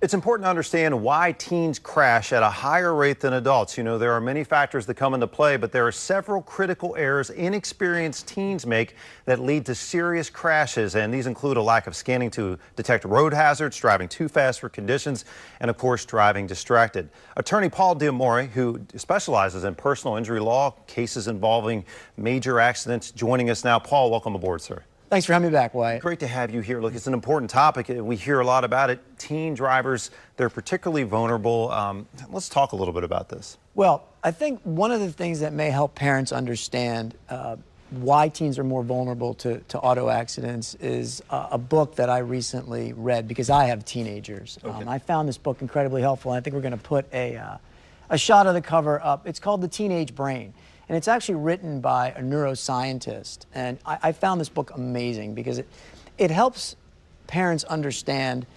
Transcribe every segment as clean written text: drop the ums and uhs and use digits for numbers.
It's important to understand why teens crash at a higher rate than adults. You know, there are many factors that come into play, but there are several critical errors inexperienced teens make that lead to serious crashes. And these include a lack of scanning to detect road hazards, driving too fast for conditions, and of course, driving distracted. Attorney Paul wmar, who specializes in personal injury law, cases involving major accidents, joining us now. Paul, welcome aboard, sir. Thanks for having me back, Wyatt. Great to have you here. Look, it's an important topic. We hear a lot about it. Teen drivers, they're particularly vulnerable. Let's talk a little bit about this. Well, I think one of the things that may help parents understand why teens are more vulnerable to auto accidents is a book that I recently read because I have teenagers. Okay. I found this book incredibly helpful, and I think we're going to put a shot of the cover up. It's called The Teenage Brain. And it's actually written by a neuroscientist. And I found this book amazing because it helps parents understand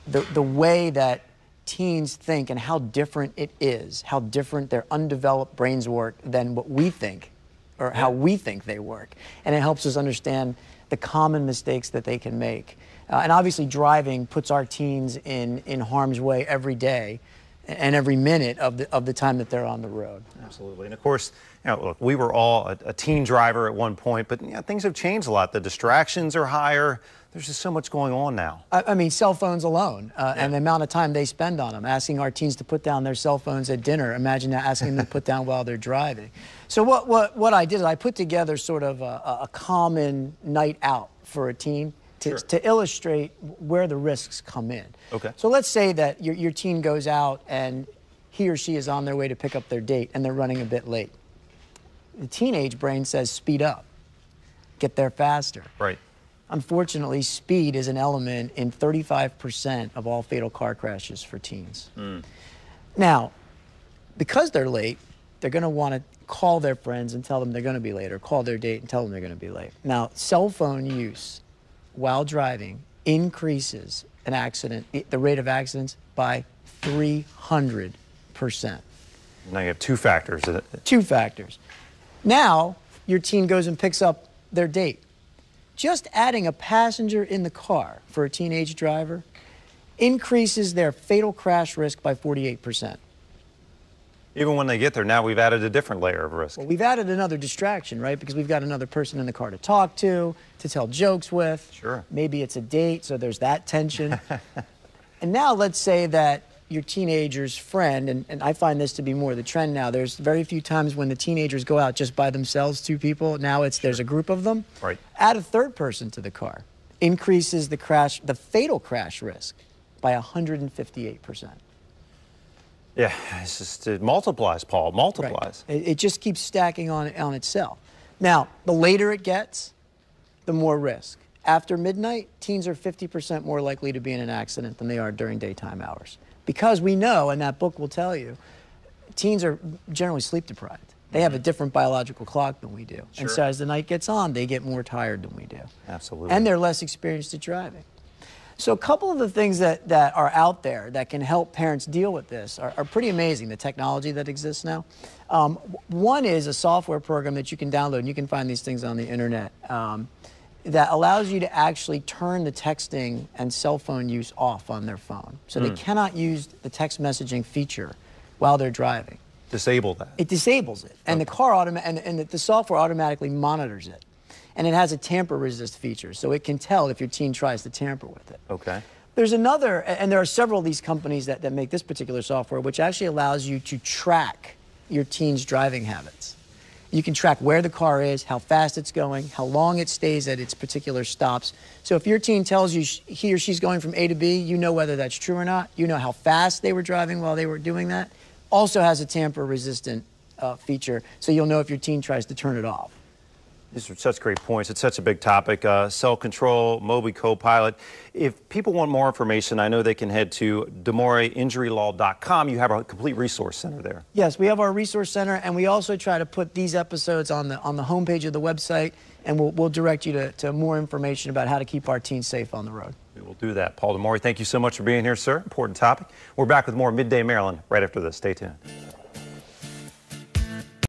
the way that teens think and how different it is, how different their undeveloped brains work than what we think or how we think they work. And it helps us understand the common mistakes that they can make. And obviously driving puts our teens in harm's way every day and every minute of the time that they're on the road. Absolutely. And of course, you know, look, we were all a teen driver at one point, but you know, things have changed a lot. The distractions are higher. There's just so much going on now. I mean, cell phones alone, and the amount of time they spend on them. Asking our teens to put down their cell phones at dinner. Imagine that, asking them to put down while they're driving. So what I did is I put together sort of a common night out for a teen to illustrate where the risks come in. Okay. So let's say that your teen goes out and he or she is on their way to pick up their date and they're running a bit late. The teenage brain says speed up, get there faster. Right. Unfortunately, speed is an element in 35% of all fatal car crashes for teens. Now, because they're late, they're going to want to call their friends and tell them they're going to be late, or call their date and tell them they're going to be late. Now, cell phone use while driving increases the rate of accidents by 300%. Now you have two factors. Two factors. Now, your teen goes and picks up their date. Just adding a passenger in the car for a teenage driver increases their fatal crash risk by 48%. Even when they get there, now we've added a different layer of risk. Well, we've added another distraction, right? Because we've got another person in the car to talk to tell jokes with. Sure. Maybe it's a date, so there's that tension. And now let's say that your teenager's friend, and I find this to be more the trend now, there's very few times when the teenagers go out just by themselves, two people. Now there's a group of them. Right. Add a third person to the car. Increases the fatal crash risk by 158%. Yeah, it multiplies, Paul, multiplies. Right. It just keeps stacking on itself. Now, the later it gets, the more risk. After midnight, teens are 50% more likely to be in an accident than they are during daytime hours. Because we know, and that book will tell you, teens are generally sleep deprived. They have a different biological clock than we do. Sure. And so as the night gets on, they get more tired than we do. Absolutely. And they're less experienced at driving. So a couple of the things that are out there that can help parents deal with this are pretty amazing, the technology that exists now. One is a software program that you can download, and you can find these things on the internet, that allows you to actually turn the texting and cell phone use off on their phone. So they cannot use the text messaging feature while they're driving. Disable that. It disables it. And the car and the software automatically monitors it. And it has a tamper resist feature, so it can tell if your teen tries to tamper with it. Okay. There's another, and there are several of these companies that make this particular software, which actually allows you to track your teen's driving habits. You can track where the car is, how fast it's going, how long it stays at its particular stops. So if your teen tells you he or she's going from A to B, you know whether that's true or not. You know how fast they were driving while they were doing that. Also has a tamper-resistant feature, so you'll know if your teen tries to turn it off. These are such great points. It's such a big topic. Self-control, Moby Copilot. If people want more information, I know they can head to wmar.com. You have a complete resource center there. Yes, we have our resource center, and we also try to put these episodes on the homepage of the website, and we'll direct you to more information about how to keep our teens safe on the road. We will do that. Paul wmar, thank you so much for being here, sir. Important topic. We're back with more Midday Maryland right after this. Stay tuned.